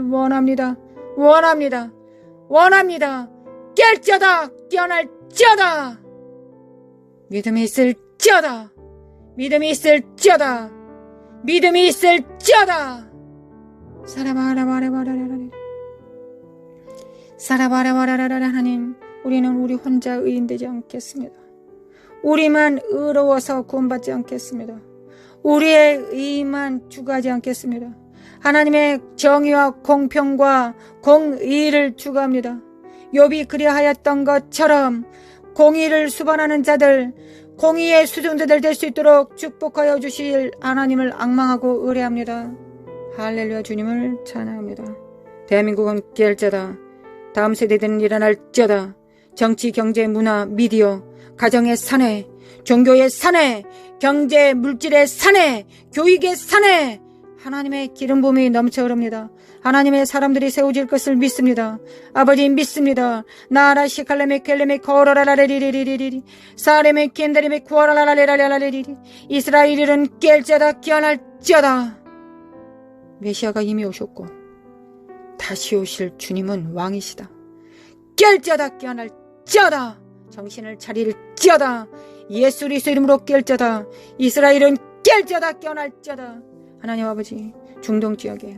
원합니다. 깰지어다 깨어날지어다 믿음이 있을지어다 사라바라바라라라 하나님, 우리는 우리 혼자 의인되지 않겠습니다. 우리만 의로워서 구원받지 않겠습니다. 우리의 의만 추구하지 않겠습니다. 하나님의 정의와 공평과 공의를 추구합니다. 욥이 그리하였던 것처럼 공의를 수반하는 자들, 공의의 수종자들 될 수 있도록 축복하여 주실 하나님을 앙망하고 의뢰합니다. 할렐루야. 주님을 찬양합니다. 대한민국은 깨알자다. 다음 세대들은 일어날지어다. 정치, 경제, 문화, 미디어, 가정의 사내, 종교의 사내, 경제, 물질의 사내, 교육의 사내, 하나님의 기름 부음이 넘쳐 흐릅니다. 하나님의 사람들이 세워질 것을 믿습니다. 아버지 믿습니다. 나라 시칼레메 켈레메 코라라라리리리리리 사레메 켄다리메 코라라라라라리리 이스라엘은 깰지어다 깨어날지어다. 메시아가 이미 오셨고 다시 오실 주님은 왕이시다. 깰지어다 깨어날지어다. 정신을 차릴지어다. 예수 그리스도 이름으로 깰지어다. 이스라엘은 깰지어다 깨어날지어다. 하나님 아버지 중동 지역에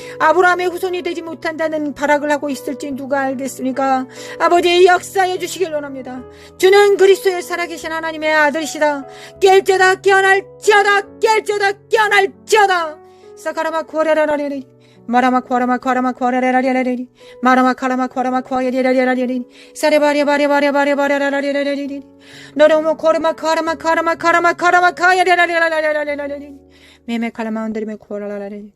아브라함의 후손이 되지 못한다는 발악을 하고 있을지 누가 알겠습니까? 아버지 역사해 주시길 원합니다. 주는 그리스도의 살아계신 하나님의 아들이시다. 깰지어다 깨어날지어다 깰지어다 깨어날지어다. 사카라마 쿠아라라라리 마라마 쿠아라마 쿠아라마 쿠아라라라리라리 마라마 카라마 쿠아라마 쿠아야리라리라리 사레바리바리바리바리바리바리라리라리 너로모 쿠아라마 카라마 카라마 카라마 카라마 카야리라리라리라리라리 메메 칼라마 온드리메 쿠아라라라리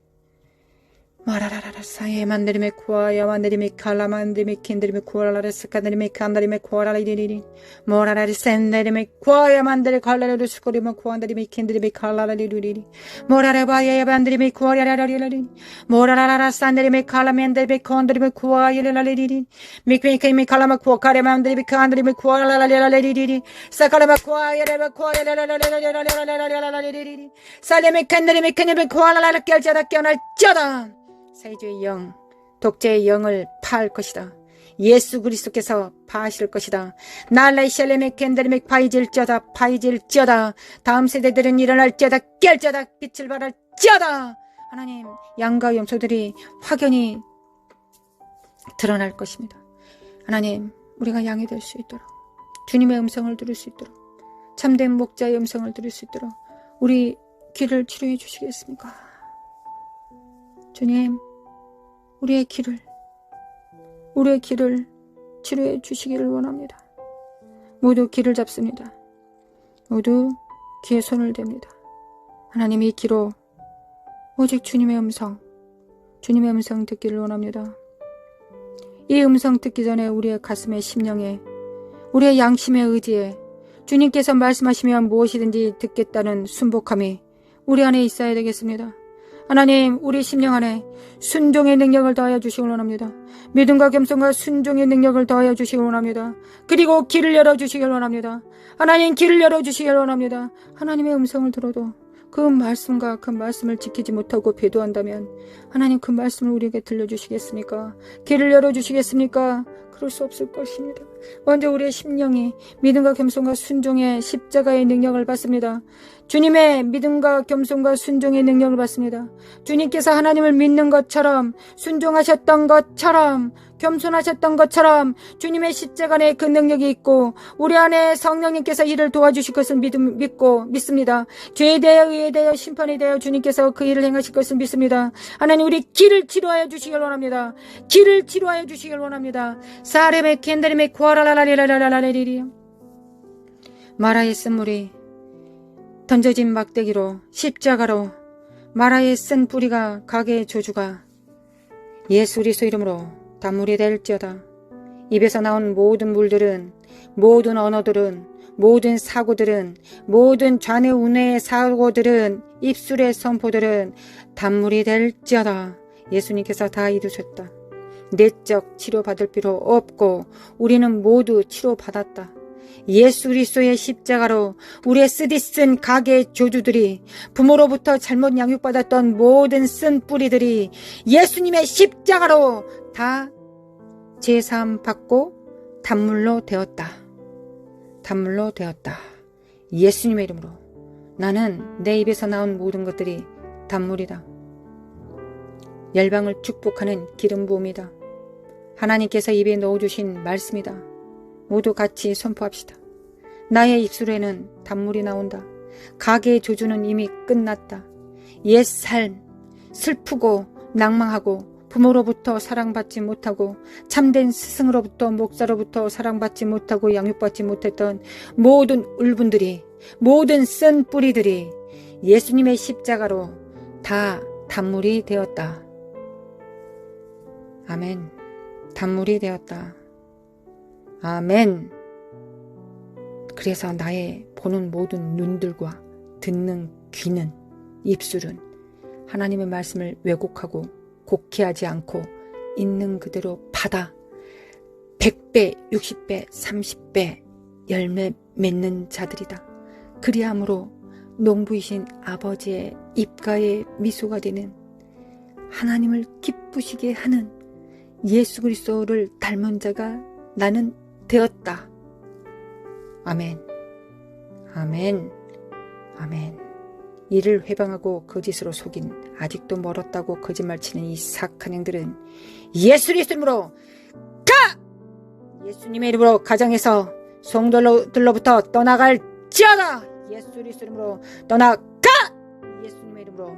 마라라라라 사예 만드리메 쿠아야 만드리메 칼라 만드리메 킨드리메 쿠아라라 스카드리메 칸다리메 쿠아라리리리 모라라리 센데리메 쿠아야 만드리 칼라라루 스코리메 쿠안다리메 킨드리메 칼라라리리리 모라라바야 만드리메 쿠아야라라리라리 모라라라 산데리메 칼라 만드리메 콘드리메 쿠아야라리리리 미크미케미 칼라마 쿠아카레 만드리메 칸드리메 쿠아라라리라리리리 사카라마 쿠아야라라 쿠아야라라라라라라라라라라리리 살레메 칸드리메 칸드리메 쿠아라라라 깰자다 깨어날자다. 사이주의 영, 독재의 영을 파할 것이다. 예수 그리스도께서 파하실 것이다. 날라이 샬레메 캔데르메 파이질쩌다 파이질쩌다. 다음 세대들은 일어날쩌다 깰쩌다 빛을 발할쩌다. 하나님, 양과 염소들이 확연히 드러날 것입니다. 하나님, 우리가 양이 될 수 있도록, 주님의 음성을 들을 수 있도록, 참된 목자의 음성을 들을 수 있도록 우리 귀를 치료해 주시겠습니까? 주님, 우리의 귀를 치료해 주시기를 원합니다. 모두 귀를 잡습니다. 모두 귀에 손을 댑니다. 하나님, 이 귀로 오직 주님의 음성 듣기를 원합니다. 이 음성 듣기 전에 우리의 가슴에 심령에 우리의 양심의 의지에 주님께서 말씀하시면 무엇이든지 듣겠다는 순복함이 우리 안에 있어야 되겠습니다. 하나님, 우리 심령 안에 순종의 능력을 더하여 주시기 원합니다. 믿음과 겸손과 순종의 능력을 더하여 주시기 원합니다. 그리고 길을 열어주시기 원합니다. 하나님, 길을 열어주시기 원합니다. 하나님의 음성을 들어도 그 말씀과 그 말씀을 지키지 못하고 배도한다면 하나님, 그 말씀을 우리에게 들려주시겠습니까? 길을 열어주시겠습니까? 그럴 수 없을 것입니다. 먼저 우리의 심령이 믿음과 겸손과 순종의 십자가의 능력을 받습니다. 주님의 믿음과 겸손과 순종의 능력을 받습니다. 주님께서 하나님을 믿는 것처럼, 순종하셨던 것처럼, 겸손하셨던 것처럼 주님의 십자가 안에 그 능력이 있고 우리 안에 성령님께서 이를 도와주실 것을 믿습니다. 죄에 대하여 의에 대하여 심판에 대하여 주님께서 그 일을 행하실 것을 믿습니다. 하나님, 우리 길을 치료하여 주시길 원합니다. 길을 치료하여 주시길 원합니다. 사레메 켄데레메 쿠아라라라리라라라리리 마라의 쓴물이 던져진 막대기로 십자가로 마라의 쓴 뿌리가 가게의 조주가 예수 그리스도 이름으로 단물이 될지어다. 입에서 나온 모든 물들은, 모든 언어들은, 모든 사고들은, 모든 좌뇌우뇌의 사고들은, 입술의 선포들은 단물이 될지어다. 예수님께서 다 이루셨다. 내적 치료받을 필요 없고 우리는 모두 치료받았다. 예수 그리스도의 십자가로 우리의 쓰디쓴 가게의 조주들이, 부모로부터 잘못 양육받았던 모든 쓴 뿌리들이 예수님의 십자가로 다 제사함 받고 단물로 되었다. 단물로 되었다. 예수님의 이름으로 나는 내 입에서 나온 모든 것들이 단물이다. 열방을 축복하는 기름 부음이다. 하나님께서 입에 넣어주신 말씀이다. 모두 같이 선포합시다. 나의 입술에는 단물이 나온다. 가계의 조주는 이미 끝났다. 옛 삶, 슬프고 낭망하고 부모로부터 사랑받지 못하고 참된 스승으로부터 목사로부터 사랑받지 못하고 양육받지 못했던 모든 울분들이, 모든 쓴 뿌리들이 예수님의 십자가로 다 단물이 되었다. 아멘. 단물이 되었다. 아멘. 그래서 나의 보는 모든 눈들과 듣는 귀는, 입술은 하나님의 말씀을 왜곡하고 곡해하지 않고 있는 그대로 받아 100배, 60배, 30배 열매 맺는 자들이다. 그리함으로 농부이신 아버지의 입가에 미소가 되는, 하나님을 기쁘시게 하는 예수 그리스도를 닮은 자가 나는 되었다. 아멘. 아멘. 아멘. 이를 회방하고 거짓으로 속인, 아직도 멀었다고 거짓말치는 이 사악한 영들은 예수 그리스도로 가! 예수님의 이름으로 가정에서 성도들로부터 떠나갈지어다. 예수 그리스도로 떠나가! 예수님의 이름으로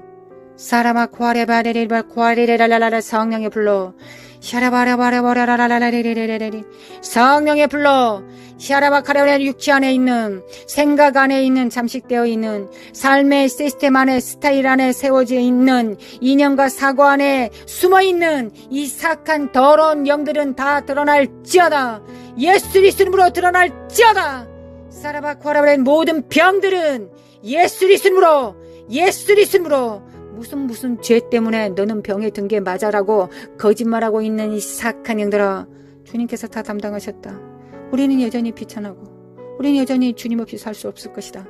사라마 코아레바레레바 코아레레랄랄라 성령의 불로 샤라바라바라바라라라라레레레레레 성령의 불로 샤라바카레레 육체 안에 있는, 생각 안에 있는, 잠식되어 있는 삶의 시스템 안에, 스타일 안에 세워져 있는, 이념과 사고 안에 숨어 있는 이 사악한 더러운 영들은 다 드러날지어다. 예수 그리스도로 드러날지어다. 사라바코아라바레 모든 병들은 예수 그리스도로, 예수 그리스도로, 무슨 죄 때문에 너는 병에 든 게 맞아라고 거짓말하고 있는 이 사악한 영들아, 주님께서 다 담당하셨다. 우리는 여전히 비천하고, 우리는 여전히 주님 없이 살 수 없을 것이다.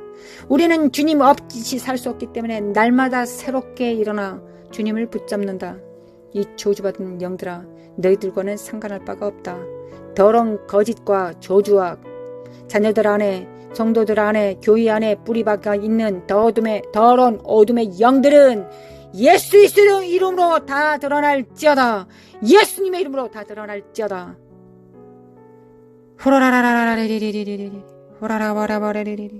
우리는 주님 없이 살 수 없기 때문에 날마다 새롭게 일어나 주님을 붙잡는다. 이 저주받은 영들아, 너희들과는 상관할 바가 없다. 더러운 거짓과 저주와 자녀들 안에, 성도들 안에, 교회 안에 뿌리박아 있는 더러운 어둠의 영들은 예수 그리스도의 이름으로 다 드러날지어다. 예수님의 이름으로 다 드러날지어다. 호라라라라라리리리리리 호라라바라바라리리리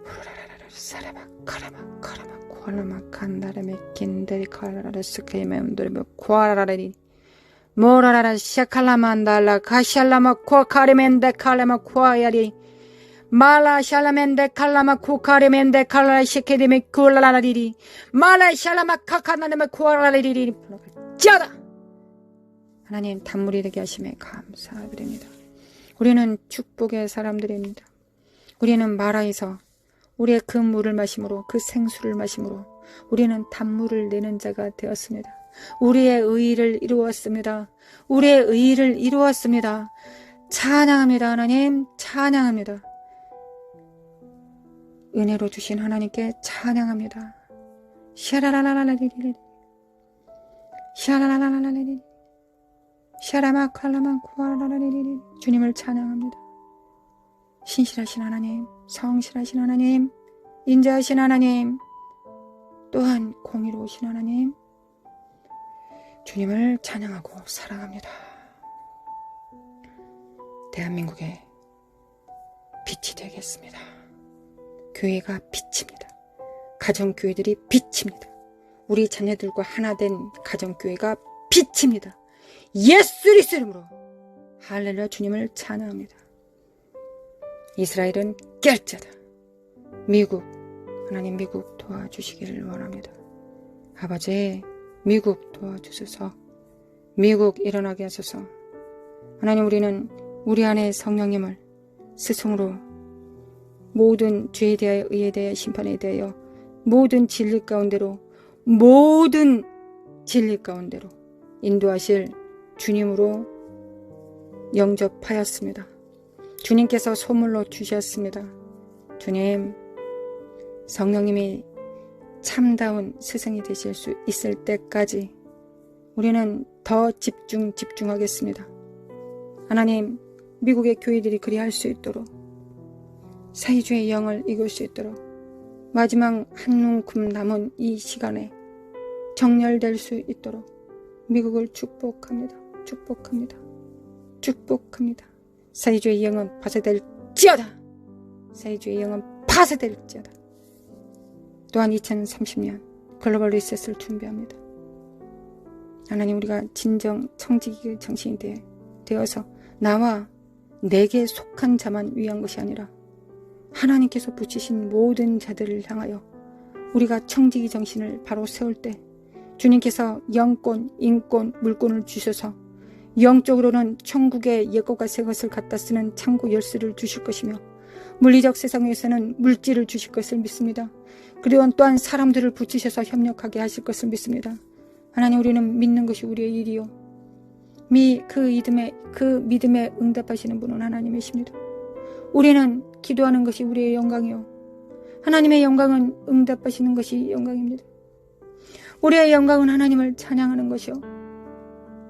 호라라라라 사라바 카라마 카라마 코라마 칸다라메 킨데리 카라라라 스케이메움도르메 코라라라리 모라라라 샤칼라만달라 카샬라마 코카리멘데 칼라마 코아야리 말라 샬라멘데 칼라마 코카리멘데 칼라 시케데메 쿨라라리리 말라 샬라마 카카나데메 코아라리리리 짜다. 하나님 단물이 되게 하심에 감사드립니다. 우리는 축복의 사람들입니다. 우리는 마라에서 우리의 그 물을 마심으로, 그 생수를 마심으로 우리는 단물을 내는 자가 되었습니다. 우리의 의의를 이루었습니다. 우리의 의의를 이루었습니다. 찬양합니다. 하나님 찬양합니다. 은혜로 주신 하나님께 찬양합니다. 샤라라라라리리리 샤라라라라리리 샤라마칼라만 코아라라리리 주님을 찬양합니다. 신실하신 하나님, 성실하신 하나님, 인자하신 하나님, 또한 공의로우신 하나님, 주님을 찬양하고 사랑합니다. 대한민국의 빛이 되겠습니다. 교회가 빛입니다. 가정교회들이 빛입니다. 우리 자녀들과 하나 된 가정교회가 빛입니다. 예수 그리스도 이름으로 할렐루야. 주님을 찬양합니다. 이스라엘은 깰 자다. 미국, 하나님 미국 도와주시기를 원합니다. 아버지, 미국 도와주소서. 미국 일어나게 하소서. 하나님, 우리는 우리 안에 성령님을 스승으로 모든 죄에 대하여, 의에 대하여, 심판에 대하여 모든 진리 가운데로, 모든 진리 가운데로 인도하실 주님으로 영접하였습니다. 주님께서 소물로 주셨습니다. 주님, 성령님이 참다운 스승이 되실 수 있을 때까지 우리는 더 집중하겠습니다. 하나님, 미국의 교회들이 그리할 수 있도록, 사회주의 영을 이길 수 있도록, 마지막 한 움큼 남은 이 시간에 정렬될 수 있도록 미국을 축복합니다. 축복합니다. 축복합니다. 사회주의 영은 파괴될지어다. 사회주의 영은 파쇄될지어다. 또한 2030년 글로벌 리셋을 준비합니다. 하나님, 우리가 진정 청지기 정신이 되어서 나와 내게 속한 자만 위한 것이 아니라 하나님께서 붙이신 모든 자들을 향하여 우리가 청지기 정신을 바로 세울 때 주님께서 영권, 인권, 물권을 주셔서 영적으로는 천국의 옛것과 새것을 갖다 쓰는 창고 열쇠를 주실 것이며 물리적 세상에서는 물질을 주실 것을 믿습니다. 그리고 또한 사람들을 붙이셔서 협력하게 하실 것을 믿습니다. 하나님, 우리는 믿는 것이 우리의 일이요. 그 믿음에 응답하시는 분은 하나님이십니다. 우리는 기도하는 것이 우리의 영광이요. 하나님의 영광은 응답하시는 것이 영광입니다. 우리의 영광은 하나님을 찬양하는 것이요.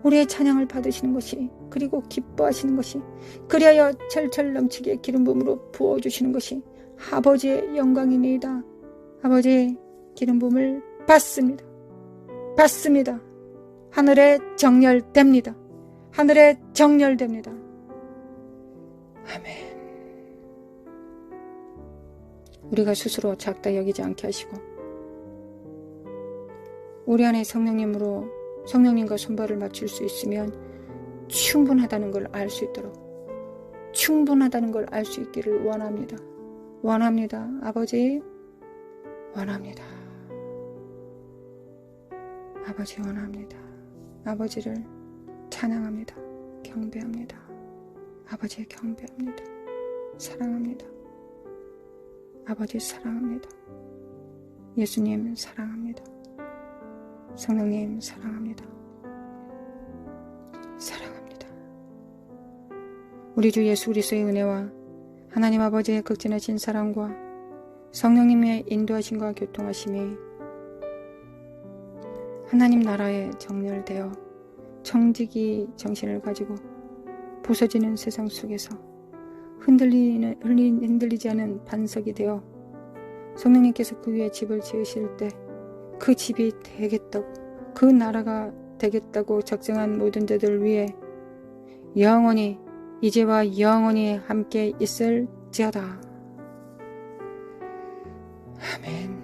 우리의 찬양을 받으시는 것이, 그리고 기뻐하시는 것이, 그리하여 철철 넘치게 기름 부음으로 부어주시는 것이 아버지의 영광이니이다. 아버지의 기름 부음을 받습니다. 받습니다. 하늘에 정렬됩니다. 하늘에 정렬됩니다. 아멘. 우리가 스스로 작다 여기지 않게 하시고 우리 안에 성령님과 손발을 맞출 수 있으면 충분하다는 걸 알 수 있도록, 충분하다는 걸 알 수 있기를 원합니다. 원합니다. 아버지, 원합니다. 아버지, 원합니다. 아버지를 찬양합니다. 경배합니다. 아버지 경배합니다. 사랑합니다. 아버지 사랑합니다. 예수님 사랑합니다. 성령님 사랑합니다. 사랑합니다. 우리 주 예수 그리스도의 은혜와 하나님 아버지의 극진하신 사랑과 성령님의 인도하심과 교통하심이 하나님 나라에 정렬되어 청지기 정신을 가지고 부서지는 세상 속에서 흔들리지 않은 반석이 되어 성령님께서 그 위에 집을 지으실 때 그 집이 되겠다고, 그 나라가 되겠다고 작정한 모든 자들 위해 영원히, 이제와 영원히 함께 있을지어다. 아멘.